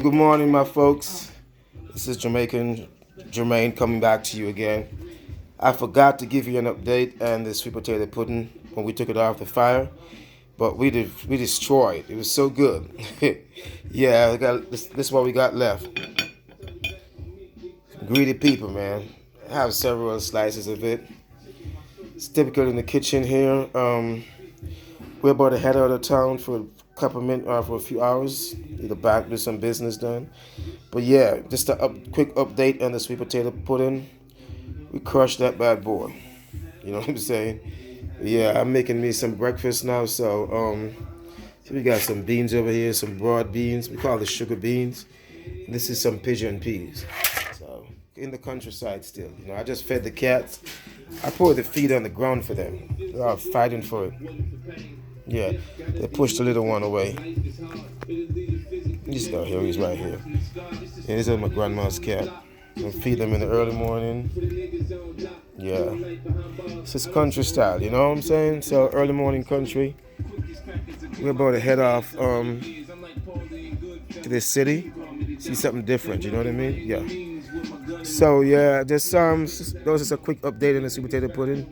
Good morning, my folks. This is Jamaican Jermaine coming back to you again. I forgot to give you an update on the sweet potato pudding when we took it off the fire, but we destroyed. It was so good. Yeah, this is what we got left. Greedy people, man. I have several slices of it. It's typical in the kitchen here. We're about to head out of town for a couple minutes, for a few hours. Either back do some business done. But yeah, just a quick update on the sweet potato pudding. We crushed that bad boy. You know what I'm saying? Yeah, I'm making me some breakfast now. So we got some beans over here, some broad beans. We call it sugar beans. And this is some pigeon peas. So in the countryside still. I just fed the cats. I poured the feed on the ground for them. They're all fighting for it. Yeah, they pushed the little one away. He's not here, he's right here. And this is my grandma's cat. I feed them in the early morning. Yeah. It's just country style, you know what I'm saying? So early morning country. We're about to head off to this city. See something different, you know what I mean? Yeah. So yeah, just that was just a quick update on the sweet potato pudding.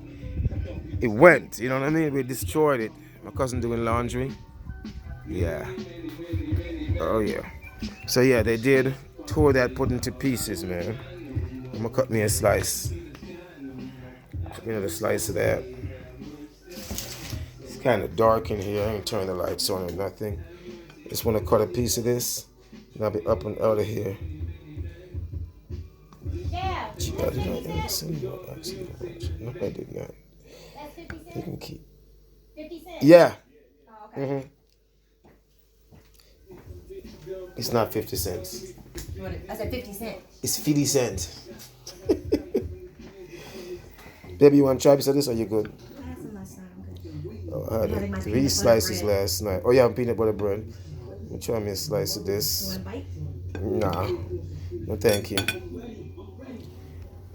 It went, you know what I mean? We destroyed it. My cousin doing laundry. Yeah. Oh yeah. So yeah, they did tore that pudding to pieces, man. I'm gonna cut me a slice. Cut me another slice of that. It's kind of dark in here. I ain't turn the lights on or nothing. Just want to cut a piece of this, and I'll be up and out of here. Yeah. I did not send you actually. No, I did not. That's 50 cents. You can keep. 50 cents. Yeah. Oh, okay. It's not 50 cents. I said 50 cents. It's 50 cents. Baby, you want to try a piece of this or you good? I had some last night. I'm good. Oh, I had 3 slices last night. Oh, yeah, peanut butter bread. Let me try me a slice of this. You want a bite? Nah. No, thank you.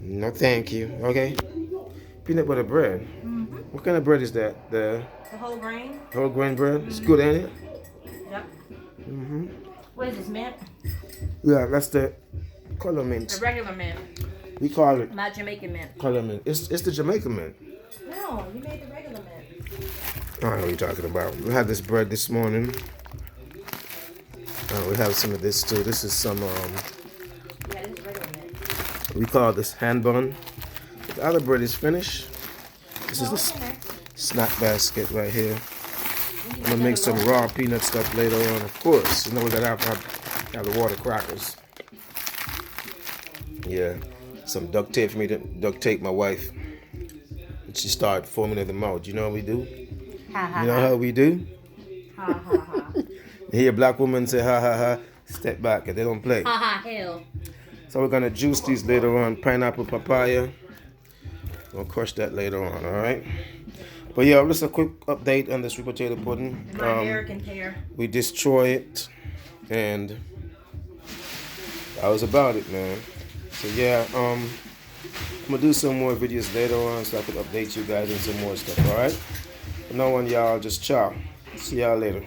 No, thank you. Okay. Peanut butter bread. Mm-hmm. What kind of bread is that? The whole grain. Whole grain bread? It's good, ain't it? Yep. Mm-hmm. What is this, mint? Yeah, that's the color mint. The regular mint. We call it Not Jamaican mint. color mint. It's the Jamaican mint. No, you made the regular mint. I don't know what you're talking about. We had this bread this morning. We have some of this too. This is some, Yeah, this is regular mint. we call this hand bun. The other bread is finished. This is the snack basket right here. I'm gonna make some raw peanut stuff later on, of course. We gotta have the water crackers. Yeah, some duct tape for me to duct tape my wife. And she started foaming at the mouth. You know what we do? Ha ha. You know how we do? Ha ha ha. You hear a black woman say ha ha ha, step back, and they don't play. Ha ha hell. So we're gonna juice these later on. Pineapple, papaya. We'll crush that later on, all right? But yeah, just a quick update on the sweet potato pudding. My American pear. We destroy it, and that was about it, man. So yeah, I'm gonna do some more videos later on so I can update you guys on some more stuff, all right? For now on, y'all, just ciao. See y'all later.